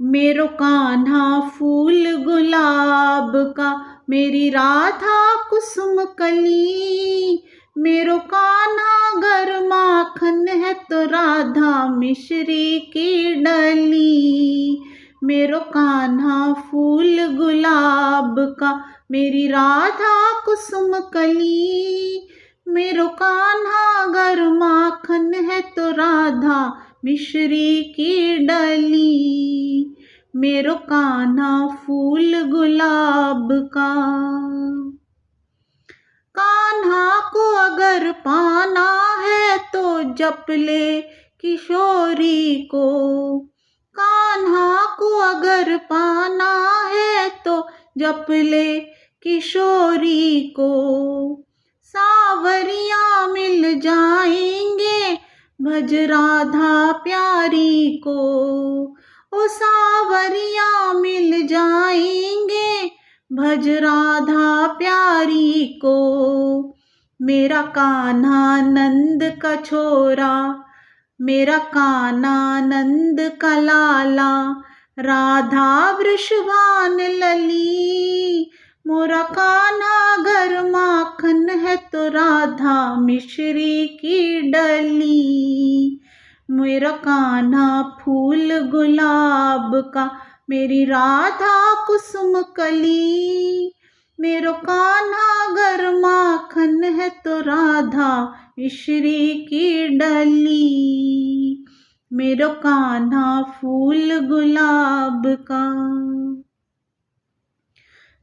मेरो कान्हा फूल गुलाब का, मेरी राधा कुसुम कली। मेरो कान्हा गर माखन है तो राधा मिश्री की डली। मेरो कान्हा फूल गुलाब का, मेरी राधा कुसुम कली। मेरो कान्हा गर माखन है तो राधा मिश्री की डली। मेरो कान्हा फूल गुलाब का। कान्हा को अगर पाना है तो जप ले किशोरी को। कान्हा को अगर पाना है तो जप ले किशोरी को। सावरिया मिल जाएंगे भज राधा प्यारी को। ओ सावरिया मिल जाएंगे भज राधा प्यारी को। मेरा कान्हा नंद का छोरा, मेरा कान्हा नंद का लाला। राधा वृषभान लली। मोरा कान्हा गर माखन है तो राधा मिश्री की डली। मेरा कान्हा फूल गुलाब का, मेरी राधा कुसुम कली। मेरो कान्हा गर माखन है तो राधा मिश्री की डली। मेरो कान्हा फूल गुलाब का।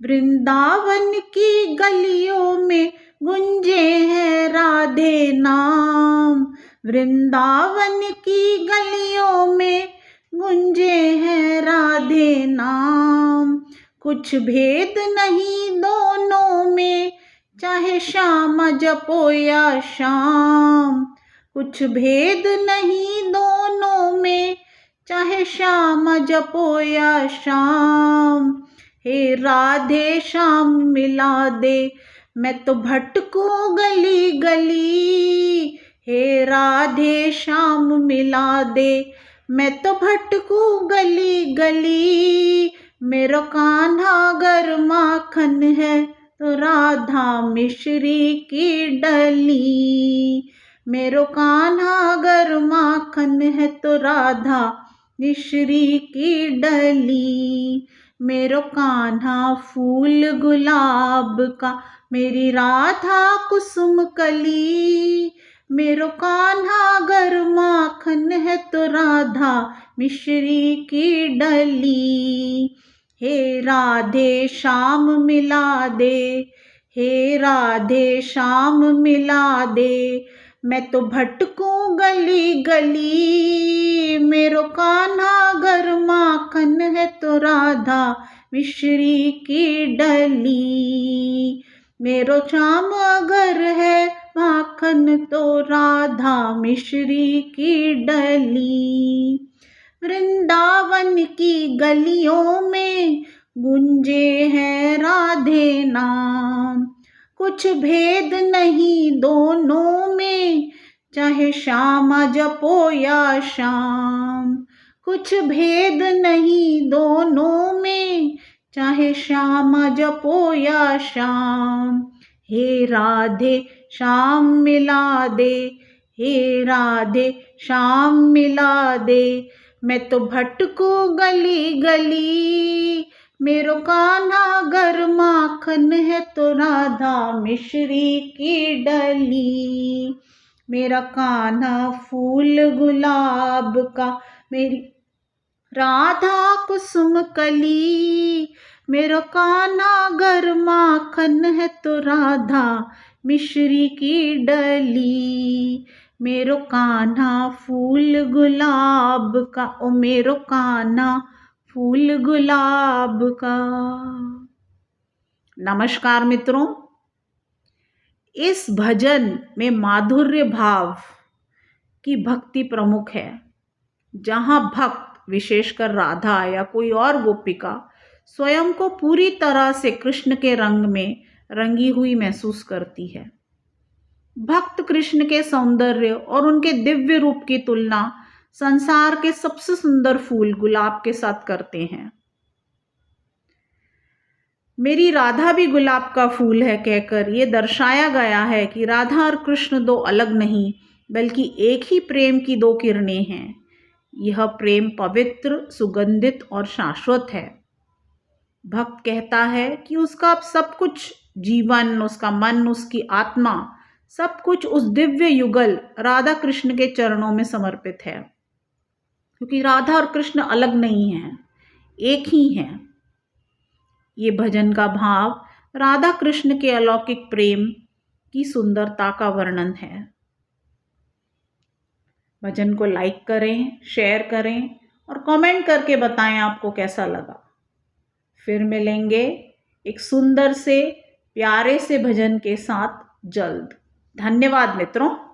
वृंदावन की गलियों में गुंजे हैं राधे नाम। वृंदावन की गलियों में गुंजे हैं राधे नाम। कुछ भेद नहीं दोनों में, चाहे शाम जपो या शाम। कुछ भेद नहीं दोनों में, चाहे शाम जपो या शाम। हे राधे श्याम मिला दे, मैं तो भटकूं गली गली। हे राधे श्याम मिला दे, मैं तो भटकूं गली गली। मेरो कान्हा गर माखन है तो राधा मिश्री की डली। मेरो कान्हा गर माखन है तो राधा मिश्री की डली। मेरो कान्हा फूल गुलाब का, मेरी राधा कुसुम कली। मेरो कान्हा गर माखन है तो राधा मिश्री की डली। हे राधे श्याम मिला दे, हे राधे श्याम मिला दे, मैं तो भटकूं गली गली। मेरो कान्हा गर माखन है तो राधा मिश्री की डली। मेरो श्याम अगर है माखन तो राधा मिश्री की डली। वृंदावन की गलियों में गुंजे हैं राधे नाम। कुछ भेद नहीं दोनों में, चाहे श्याम जपो या शाम। कुछ भेद नहीं दोनों में, चाहे श्याम जपो या शाम। हे राधे श्याम मिला दे, हे राधे श्याम मिला दे, मैं तो भटकूं गली गली। मेरो कान्हा गर माखन है तो राधा मिश्री की डली। मेरा कान्हा फूल गुलाब का, मेरी राधा कुसुम कली। मेरो कान्हा गर माखन है तो राधा मिश्री की डली। मेरो कान्हा फूल गुलाब का, ओ मेरो कान्हा फूल गुलाब का। नमस्कार मित्रों, इस भजन में माधुर्य भाव की भक्ति प्रमुख है, जहाँ भक्त विशेषकर राधा या कोई और गोपिका स्वयं को पूरी तरह से कृष्ण के रंग में रंगी हुई महसूस करती है। भक्त कृष्ण के सौंदर्य और उनके दिव्य रूप की तुलना संसार के सबसे सुंदर फूल गुलाब के साथ करते हैं। मेरी राधा भी गुलाब का फूल है कहकर ये दर्शाया गया है कि राधा और कृष्ण दो अलग नहीं बल्कि एक ही प्रेम की दो किरणें हैं। यह प्रेम पवित्र, सुगंधित और शाश्वत है। भक्त कहता है कि उसका सब कुछ, जीवन, उसका मन, उसकी आत्मा, सब कुछ उस दिव्य युगल राधा कृष्ण के चरणों में समर्पित है, क्योंकि राधा और कृष्ण अलग नहीं हैं, एक ही हैं। ये भजन का भाव राधा कृष्ण के अलौकिक प्रेम की सुंदरता का वर्णन है। भजन को लाइक करें, शेयर करें और कमेंट करके बताएं आपको कैसा लगा। फिर मिलेंगे एक सुंदर से प्यारे से भजन के साथ जल्द। धन्यवाद मित्रों।